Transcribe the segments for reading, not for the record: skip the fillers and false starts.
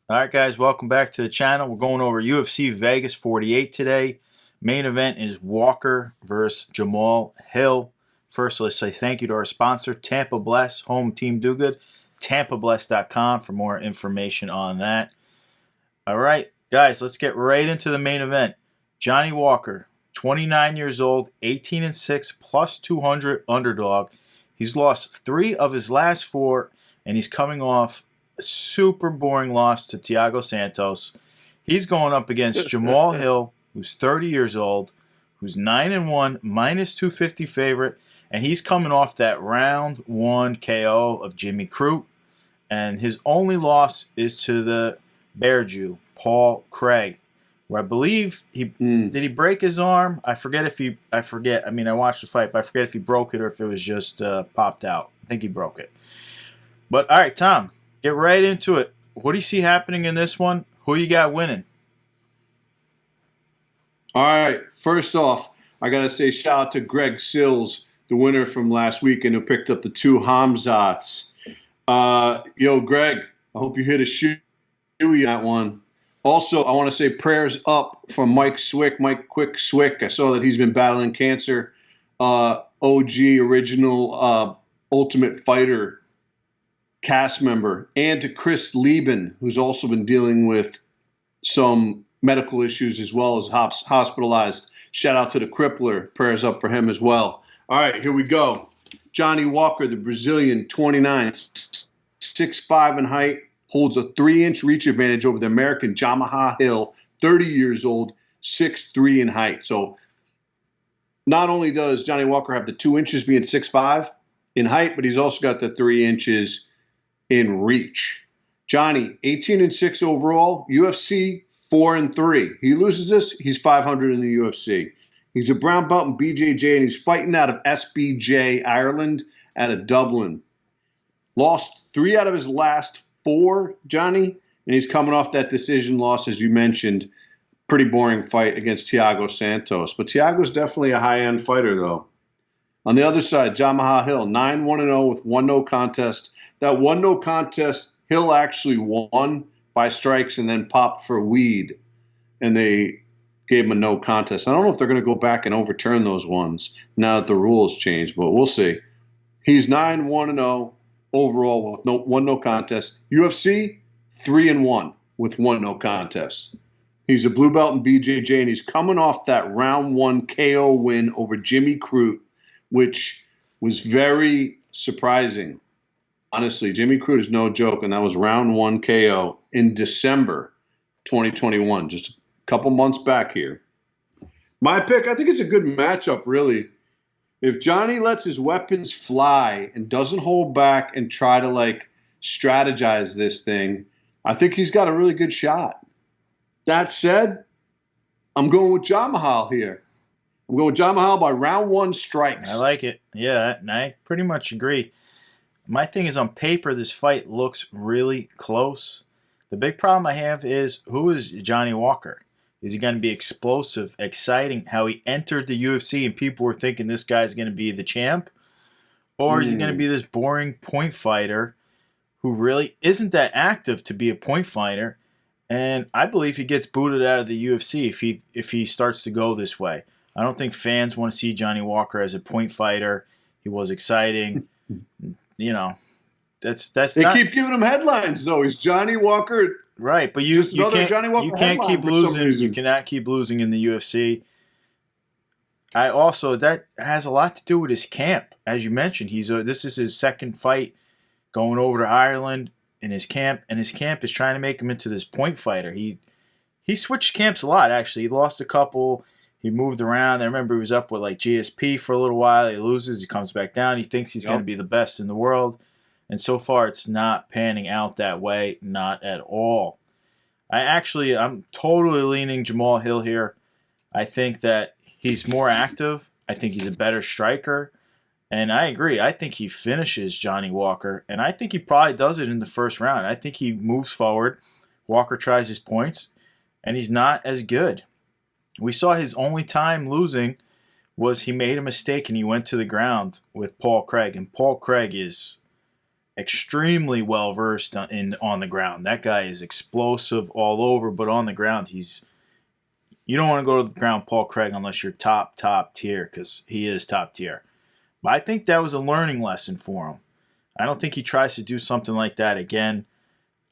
Alright guys, welcome back to the channel. We're going over UFC Vegas 48 today. Main event is Walker versus Jamal Hill. First, let's say thank you to our sponsor, Tampa Bless, Home Team Do Good. TampaBless.com for more information on that. Alright, guys, let's get right into the main event. Johnny Walker, 29 years old, 18-6, plus 200 underdog. He's lost 3 of his last 4, and he's coming off a super boring loss to Thiago Santos. He's going up against Jamal Hill, who's 30 years old, who's 9-1, minus 250 favorite, and he's coming off that round 1 KO of Jimmy Crute. And his only loss is to the Bear Jew, Paul Craig, where I believe did he break his arm? I mean, I watched the fight, but I forget if he broke it or if it was just popped out. I think he broke it. But all right, Tom, get right into it. What do you see happening in this one? Who you got winning? All right. First off, I got to say shout out to Greg Sills, the winner from last weekend, who picked up the 2 Hamzats. Yo, Greg, I hope you hit a shoe on that one. Also, I want to say prayers up for Mike Quick Swick. I saw that he's been battling cancer. OG, original Ultimate Fighter cast member. And to Chris Lieben, who's also been dealing with some medical issues as well as hospitalized. Shout out to the Crippler. Prayers up for him as well. All right, here we go. Johnny Walker, the Brazilian, 29, 6'5" in height, holds a 3-inch reach advantage over the American Jamal Hill, 30 years old, 6'3" in height. So not only does Johnny Walker have the 2 inches being 6'5" in height, but he's also got the 3 inches in reach. Johnny, 18-6 overall, UFC 4-3. He loses this, he's 500 in the UFC. He's a brown belt in BJJ, and he's fighting out of SBJ, Ireland, out of Dublin. Lost 3 out of his last 4, Johnny, and he's coming off that decision loss, as you mentioned. Pretty boring fight against Thiago Santos. But Thiago's definitely a high-end fighter, though. On the other side, Jamal Hill, 9-1-0 with 1 no contest. That 1 no contest, Hill actually won by strikes and then popped for weed, and they gave him a no contest. I don't know if they're going to go back and overturn those ones now that the rules changed, but we'll see. He's 9-1-0 overall with 1 no contest. UFC 3-1 with 1 no contest. He's a blue belt in BJJ, and he's coming off that round 1 KO win over Jimmy Crute, which was very surprising. Honestly, Jimmy Crute is no joke, and that was round 1 KO in December 2021, just a couple months back here. My pick, I think it's a good matchup, really. If Johnny lets his weapons fly and doesn't hold back and try to, strategize this thing, I think he's got a really good shot. That said, I'm going with Jamal here. I'm going with Jamal by round 1 strikes. I like it. Yeah, I pretty much agree. My thing is, on paper, this fight looks really close. The big problem I have is, who is Johnny Walker? Is he going to be explosive, exciting, how he entered the UFC and people were thinking this guy's going to be the champ? Or is he going to be this boring point fighter who really isn't that active to be a point fighter? And I believe he gets booted out of the UFC if he starts to go this way. I don't think fans want to see Johnny Walker as a point fighter. He was exciting. You know, that's they not, keep giving him headlines though. He's Johnny Walker, right? But you can't keep losing. You cannot keep losing in the UFC. That has a lot to do with his camp, as you mentioned. This is his second fight going over to Ireland in his camp, and his camp is trying to make him into this point fighter. He switched camps a lot. Actually, he lost a couple. He moved around. I remember he was up with GSP for a little while. He loses. He comes back down. He thinks he's going to be the best in the world. And so far, it's not panning out that way. Not at all. I'm totally leaning Jamal Hill here. I think that he's more active. I think he's a better striker. And I agree. I think he finishes Johnny Walker. And I think he probably does it in the first round. I think he moves forward. Walker tries his points. And he's not as good. We saw his only time losing was he made a mistake and he went to the ground with Paul Craig. And Paul Craig is extremely well versed on the ground. That guy is explosive all over, but on the ground, you don't want to go to the ground, Paul Craig, unless you're top tier, because he is top tier. But I think that was a learning lesson for him. I don't think he tries to do something like that again.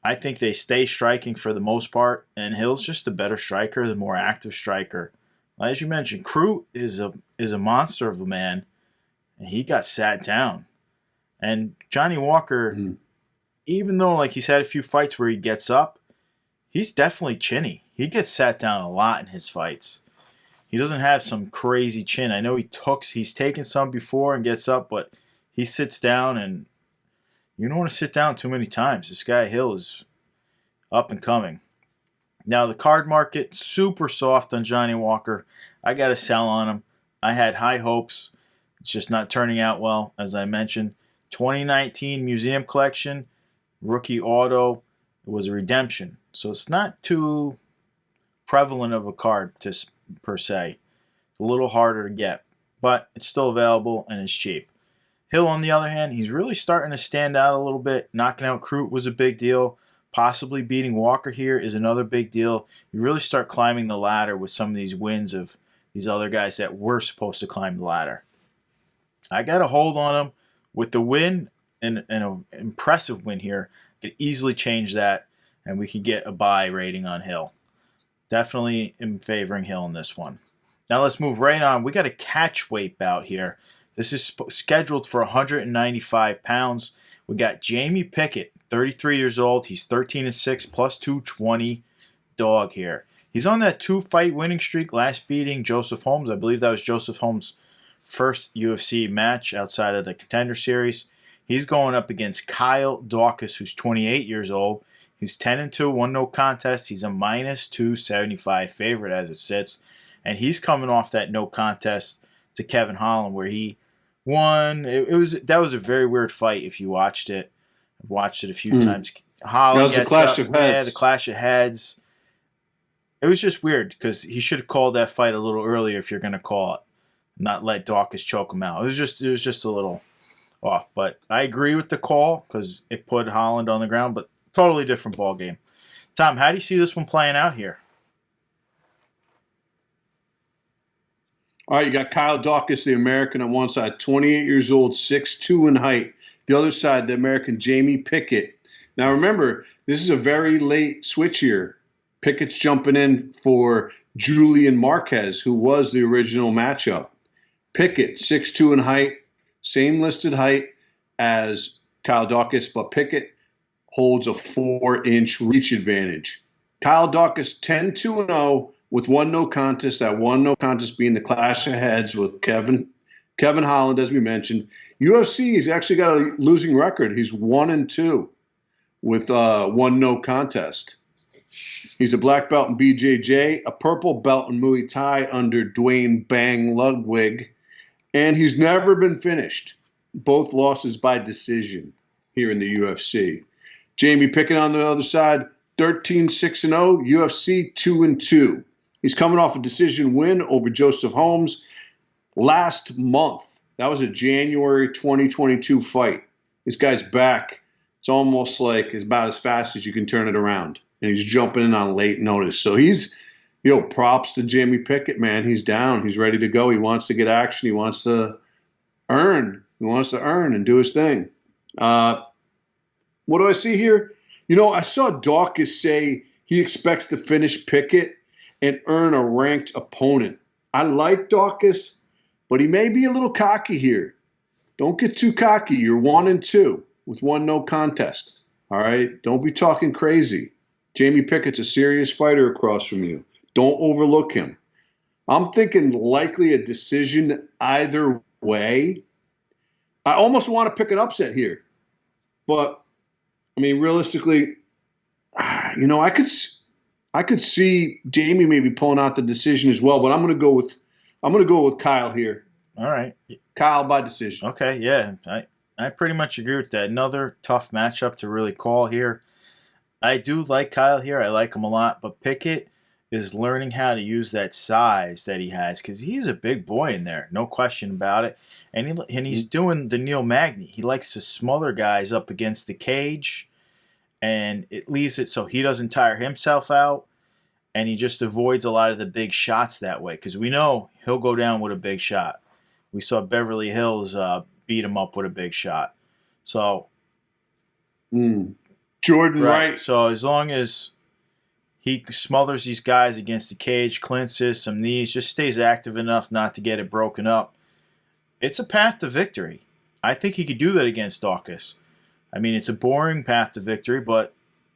I think they stay striking for the most part, and Hill's just a better striker, the more active striker. As you mentioned, Crute is a monster of a man, and he got sat down. And Johnny Walker, even though he's had a few fights where he gets up, he's definitely chinny. He gets sat down a lot in his fights. He doesn't have some crazy chin. I know he's taken some before and gets up, but he sits down, and you don't want to sit down too many times. This guy Hill is up and coming. Now, the card market, super soft on Johnny Walker. I got to sell on him. I had high hopes. It's just not turning out well, as I mentioned. 2019 Museum Collection, rookie auto. It was a redemption. So it's not too prevalent of a card per se. It's a little harder to get, but it's still available and it's cheap. Hill, on the other hand, he's really starting to stand out a little bit. Knocking out Crute was a big deal. Possibly beating Walker here is another big deal. You really start climbing the ladder with some of these wins of these other guys that were supposed to climb the ladder. I got a hold on him with the win and an impressive win here. I could easily change that, and we could get a buy rating on Hill. Definitely am favoring Hill in this one. Now let's move right on. We got a catch weight bout here. This is scheduled for 195 pounds. We got Jamie Pickett, 33 years old. He's 13-6 plus 220 dog here. He's on that 2-fight winning streak, last beating Joseph Holmes. I believe that was Joseph Holmes' first UFC match outside of the Contender Series. He's going up against Kyle Dawkins, who's 28 years old. He's 10-2, won no contest. He's a minus 275 favorite as it sits. And he's coming off that no contest to Kevin Holland where he won. That was a very weird fight if you watched it. I've watched it a few times. Holland that was the clash of heads. Yeah, the clash of heads. It was just weird because he should have called that fight a little earlier if you're going to call it. Not let Dawkins choke him out. It was just a little off. But I agree with the call because it put Holland on the ground, but totally different ball game. Tom, how do you see this one playing out here? All right, you got Kyle Dawkins, the American, on one side, 28 years old, 6'2" in height. The other side, the American, Jamie Pickett. Now, remember, this is a very late switch here. Pickett's jumping in for Julian Marquez, who was the original matchup. Pickett, 6'2" in height, same listed height as Kyle Dawkins, but Pickett holds a 4-inch reach advantage. Kyle Dawkins, 10-2-0 with one no contest. That one no contest being the clash of heads with Kevin Holland, as we mentioned. UFC, he's actually got a losing record. He's 1-2 with one no contest. He's a black belt in BJJ, a purple belt in Muay Thai under Dwayne Bang Ludwig, and he's never been finished. Both losses by decision here in the UFC. Jamie Pickett on the other side, 13-6-0, UFC 2-2. He's coming off a decision win over Joseph Holmes last month. That was a January 2022 fight. This guy's back. It's almost like it's about as fast as you can turn it around. And he's jumping in on late notice. So he's, props to Jamie Pickett, man. He's down. He's ready to go. He wants to get action. He wants to earn. He wants to earn and do his thing. What do I see here? I saw Dawkins say he expects to finish Pickett and earn a ranked opponent. I like Dawkins, but he may be a little cocky here. Don't get too cocky. You're 1-2 with one no contest. All right? Don't be talking crazy. Jamie Pickett's a serious fighter across from you. Don't overlook him. I'm thinking likely a decision either way. I almost want to pick an upset here. But, realistically, I could see Jamie maybe pulling out the decision as well, but I'm going to go with Kyle here. All right. Kyle by decision. Okay, yeah. I pretty much agree with that. Another tough matchup to really call here. I do like Kyle here. I like him a lot. But Pickett is learning how to use that size that he has, because he's a big boy in there, no question about it. And he's doing the Neil Magny. He likes to smother guys up against the cage, and it leaves it so he doesn't tire himself out, and he just avoids a lot of the big shots that way, because we know he'll go down with a big shot. We saw Beverly Hills beat him up with a big shot. So, Jordan Wright. So as long as he smothers these guys against the cage, clinches some knees, just stays active enough not to get it broken up, it's a path to victory. I think he could do that against Dawkins. I mean, it's a boring path to victory, but,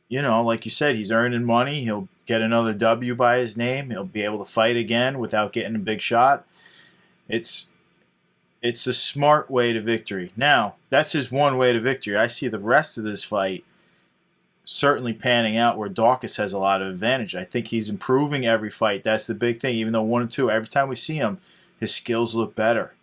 you know, like you said, he's earning money. He'll get another W by his name. He'll be able to fight again without getting a big shot. It's a smart way to victory. Now, that's his one way to victory. I see the rest of this fight certainly panning out where Dawkins has a lot of advantage. I think he's improving every fight. That's the big thing. Even though 1 and 2, every time we see him, his skills look better.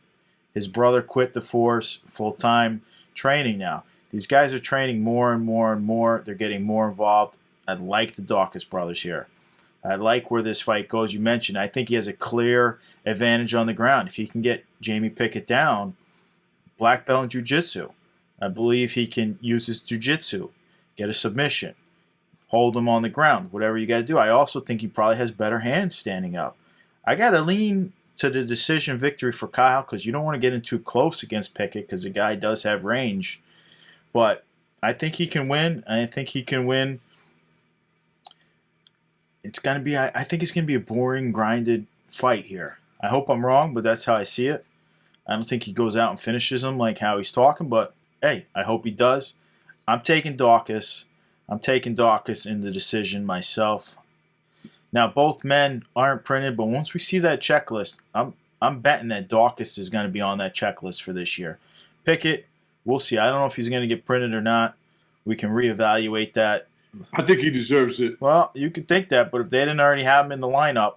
His brother quit the force, full-time training now. These guys are training more and more and more. They're getting more involved. I like the Dawkins brothers here. I like where this fight goes. You mentioned, I think he has a clear advantage on the ground. If he can get Jamie Pickett down, black belt in jiu-jitsu. I believe he can use his jiu-jitsu, get a submission, hold him on the ground, whatever you got to do. I also think he probably has better hands standing up. I got to lean to the decision victory for Kyle, because you don't want to get in too close against Pickett, because the guy does have range. But I think he can win. I think he can win. It's going to be, I think it's going to be a boring, grinded fight here. I hope I'm wrong, but that's how I see it. I don't think he goes out and finishes him like how he's talking, but hey, I hope he does. I'm taking Dawkins. I'm taking Dawkins in the decision myself. Now, both men aren't printed, but once we see that checklist, I'm betting that Dawkins is going to be on that checklist for this year. Pickett, we'll see. I don't know if he's going to get printed or not. We can reevaluate that. I think he deserves it. Well, you could think that, but if they didn't already have him in the lineup,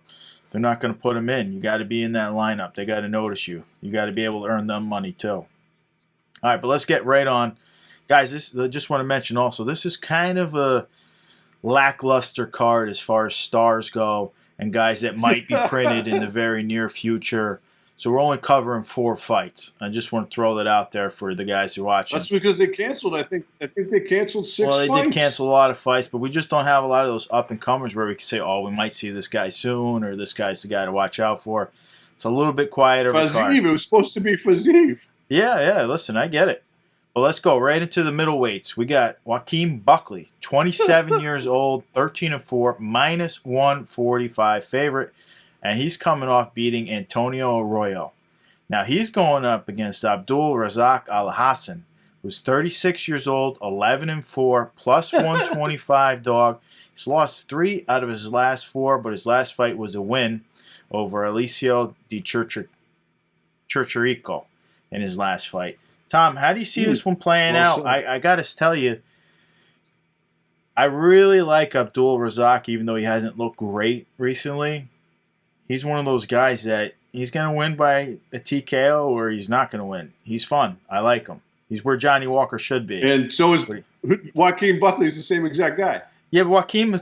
they're not going to put him in. You got to be in that lineup. They got to notice you. You got to be able to earn them money too. All right, but let's get right on. Guys, I just want to mention also, this is kind of a lackluster card as far as stars go and guys that might be printed in the very near future. So we're only covering 4 fights. I just want to throw that out there for the guys who are watching. That's because they canceled. I think they canceled 6 fights. Well, they did cancel a lot of fights, but we just don't have a lot of those up-and-comers where we can say, oh, we might see this guy soon, or this guy's the guy to watch out for. It's a little bit quieter. Fazeev, it was supposed to be Fazeev. Yeah, listen, I get it. But let's go right into the middleweights. We got Joaquin Buckley, 27 years old, 13-4, minus 145 favorite. And he's coming off beating Antonio Arroyo. Now he's going up against Abdul Razak Al-Hassan, who's 36 years old, 11-4, plus 125 dog. He's lost 3 out of his last 4, but his last fight was a win over Alicio Di Churchirico in his last fight. Tom, how do you see this one playing out? I got to tell you, I really like Abdul Razak, even though he hasn't looked great recently. He's one of those guys that he's going to win by a TKO or he's not going to win. He's fun. I like him. He's where Johnny Walker should be. And so is Joaquin Buckley is the same exact guy. Yeah, but Joaquin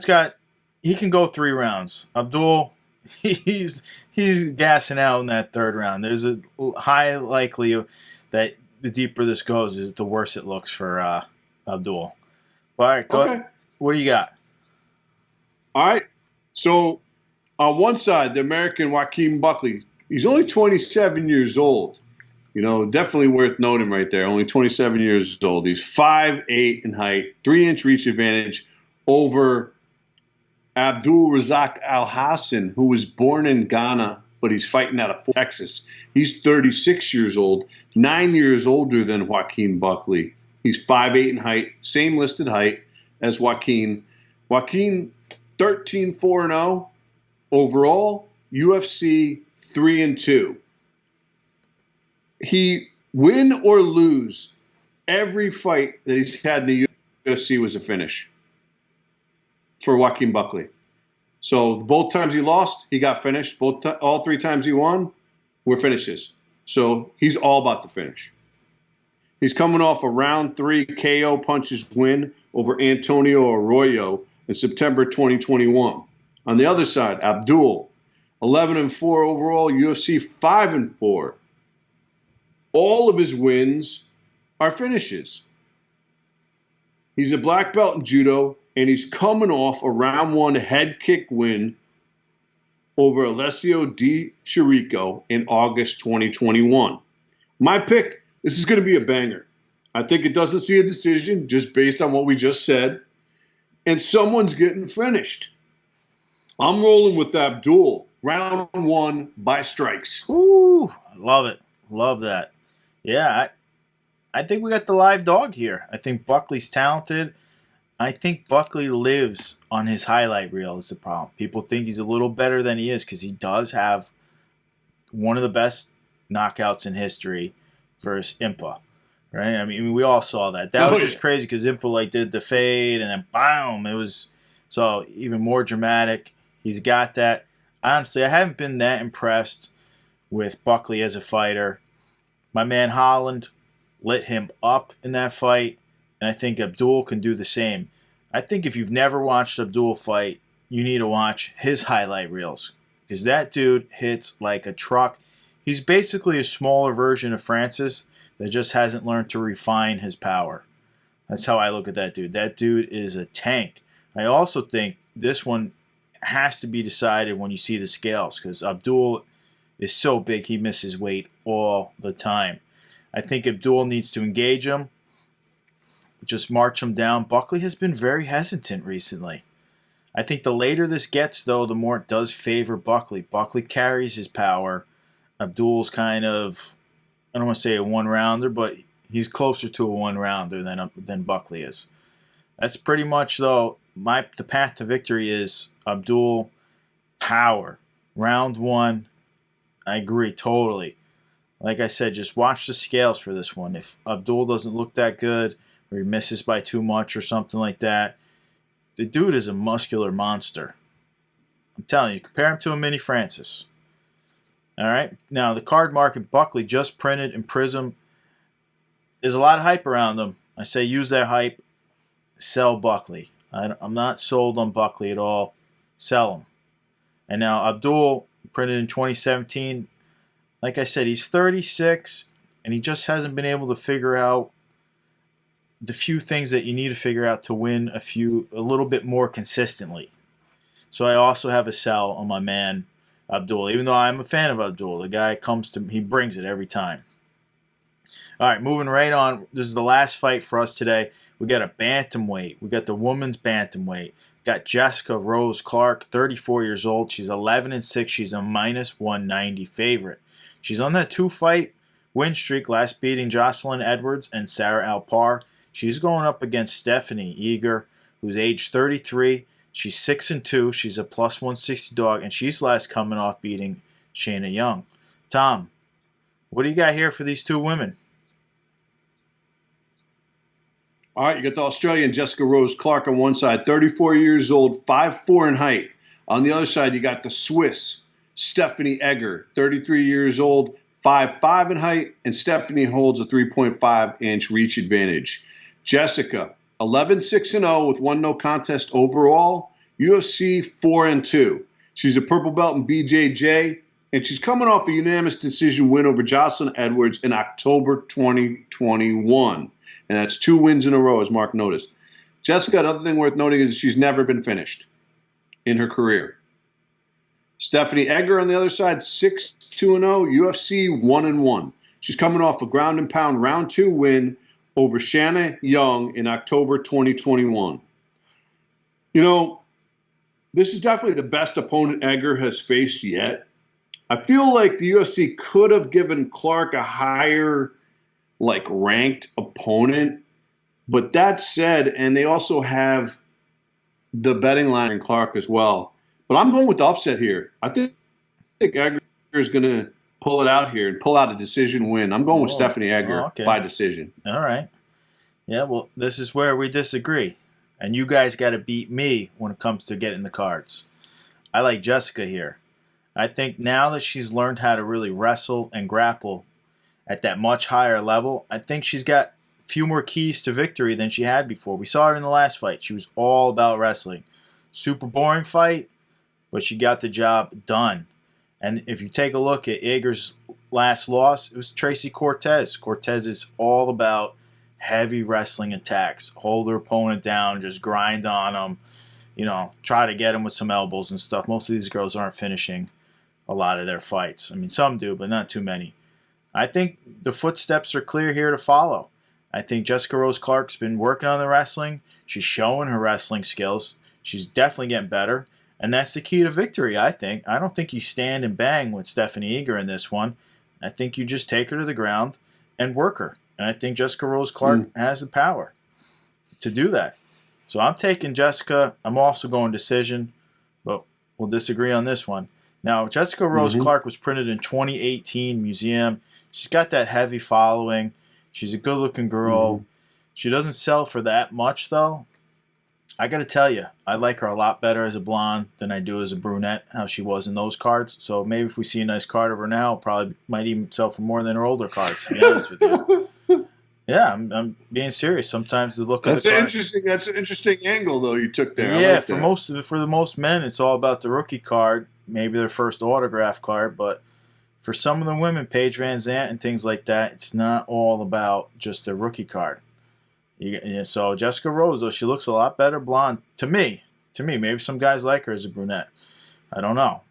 he can go 3 rounds. Abdul, he's gassing out in that 3rd round. There's a high likelihood that the deeper this goes, is the worse it looks for Abdul. All right, go ahead. What do you got? All right. So on one side, the American Joaquin Buckley, he's only 27 years old. You know, definitely worth noting right there. Only 27 years old. He's 5'8" in height, 3-inch reach advantage over Abdul Razak Al-Hassan, who was born in Ghana, but he's fighting out of Texas. He's 36 years old, 9 years older than Joaquin Buckley. He's 5'8" in height, same listed height as Joaquin. Joaquin, 13-4-0 overall, UFC 3-2. He win or lose every fight that he's had in the UFC was a finish for Joaquin Buckley. So both times he lost, he got finished. All 3 times he won were finishes. So he's all about the finish. He's coming off a round 3 KO punches win over Antonio Arroyo in September 2021. On the other side, Abdul, 11-4 overall, UFC 5-4. All of his wins are finishes. He's a black belt in judo, and he's coming off a round one head kick win over Alessio Di Chirico in August 2021. My pick, this is going to be a banger. I think it doesn't see a decision just based on what we just said. And someone's getting finished. I'm rolling with Abdul. Round one by strikes. Ooh, love it. Love that. Yeah, I think we got the live dog here. I think Buckley's talented. I think Buckley lives on his highlight reel is the problem. People think he's a little better than he is because he does have one of the best knockouts in history versus Impa. Right? I mean, we all saw that. That was just crazy because Impa did the fade and then boom, it was so even more dramatic. He's got that. Honestly, I haven't been that impressed with Buckley as a fighter. My man Holland lit him up in that fight, and I think Abdul can do the same. I think if you've never watched Abdul fight, you need to watch his highlight reels because that dude hits like a truck. He's basically a smaller version of Francis that just hasn't learned to refine his power. That's how I look at that dude. That dude is a tank. I also think this one has to be decided when you see the scales because Abdul is so big he misses weight all the time. I think Abdul needs to engage him, just march him down. Buckley has been very hesitant recently. I think the later this gets, though, the more it does favor Buckley. Buckley carries his power. Abdul's kind of, I don't want to say a one-rounder, but he's closer to a one-rounder than Buckley is. That's pretty much, though, the path to victory is Abdul power. Round one, I agree totally. Like I said, just watch the scales for this one. If Abdul doesn't look that good or he misses by too much or something like that, the dude is a muscular monster. I'm telling you, compare him to a mini Francis. All right. Now, the card market Buckley just printed in Prism. There's a lot of hype around them. I say use that hype. Sell Buckley. I'm not sold on Buckley at all. Sell him. And now Abdul, printed in 2017. Like I said, he's 36, and he just hasn't been able to figure out the few things that you need to figure out to win a little bit more consistently. So I also have a sell on my man Abdul, even though I'm a fan of Abdul. The guy he brings it every time. All right, moving right on. This is the last fight for us today. We got a bantamweight. We got the women's bantamweight. Got Jessica Rose Clark, 34 years old. She's 11-6. She's a minus 190 favorite. She's on that 2-fight win streak, last beating Jocelyn Edwards and Sarah Alpar. She's going up against Stephanie Eager, who's age 33. She's 6-2. She's a plus 160 dog, and she's last coming off beating Shayna Young. Tom, what do you got here for these two women? All right, you got the Australian Jessica Rose Clark on one side, 34 years old, 5'4" in height. On the other side, you got the Swiss Stephanie Egger, 33 years old, 5'5" in height, and Stephanie holds a 3.5-inch reach advantage. Jessica, 11-6-0 with one no contest overall, UFC 4-2. She's a purple belt in BJJ, and she's coming off a unanimous decision win over Jocelyn Edwards in October 2021. And that's 2 wins in a row, as Mark noticed. Jessica, another thing worth noting is she's never been finished in her career. Stephanie Egger on the other side, 6-2-0, UFC 1-1. She's coming off a ground and pound round 2 win over Shanna Young in October 2021. You know, this is definitely the best opponent Egger has faced yet. I feel like the UFC could have given Clark a higher ranked opponent. But that said, and they also have the betting line in Clark as well. But I'm going with the upset here. I think Egger is going to pull it out here and pull out a decision win. I'm going with Stephanie Egger by decision. All right. Yeah, well, this is where we disagree. And you guys got to beat me when it comes to getting the cards. I like Jessica here. I think now that she's learned how to really wrestle and grapple at that much higher level, I think she's got a few more keys to victory than she had before. We saw her in the last fight. She was all about wrestling. Super boring fight, but she got the job done. And if you take a look at Ager's last loss, it was Tracy Cortez. Cortez is all about heavy wrestling attacks. Hold her opponent down, just grind on them, try to get them with some elbows and stuff. Most of these girls aren't finishing a lot of their fights. I mean, some do, but not too many. I think the footsteps are clear here to follow. I think Jessica Rose Clark's been working on the wrestling. She's showing her wrestling skills. She's definitely getting better. And that's the key to victory, I think. I don't think you stand and bang with Stephanie Eger in this one. I think you just take her to the ground and work her. And I think Jessica Rose Clark has the power to do that. So I'm taking Jessica. I'm also going decision, but we'll disagree on this one. Now, Jessica Rose Clark was printed in 2018 Museum. She's got that heavy following. She's a good-looking girl. She doesn't sell for that much, though. I got to tell you, I like her a lot better as a blonde than I do as a brunette, how she was in those cards. So maybe if we see a nice card of her now, probably might even sell for more than her older cards, to be honest with you. Yeah, I'm being serious. Sometimes the look of the card. That's an interesting angle, though, you took there. Yeah, like for the most men, it's all about the rookie card, maybe their first autograph card, but for some of the women, Paige Van Zandt and things like that, it's not all about just the rookie card. So Jessica Rose, though, she looks a lot better blonde to me. Maybe some guys like her as a brunette. I don't know.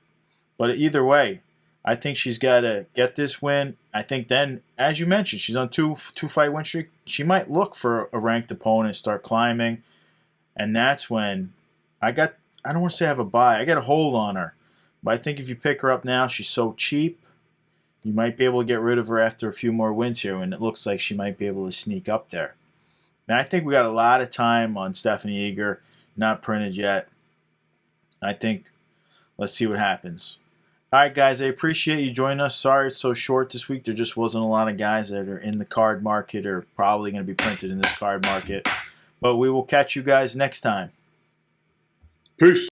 But either way, I think she's got to get this win. I think then, as you mentioned, she's on two-fight win streak. She might look for a ranked opponent, start climbing. And that's when I don't want to say I have a buy. I got a hold on her. But I think if you pick her up now, she's so cheap. You might be able to get rid of her after a few more wins here, and it looks like she might be able to sneak up there. Now, I think we got a lot of time on Stephanie Eger, not printed yet. I think let's see what happens. All right, guys, I appreciate you joining us. Sorry it's so short this week. There just wasn't a lot of guys that are in the card market or probably going to be printed in this card market. But we will catch you guys next time. Peace.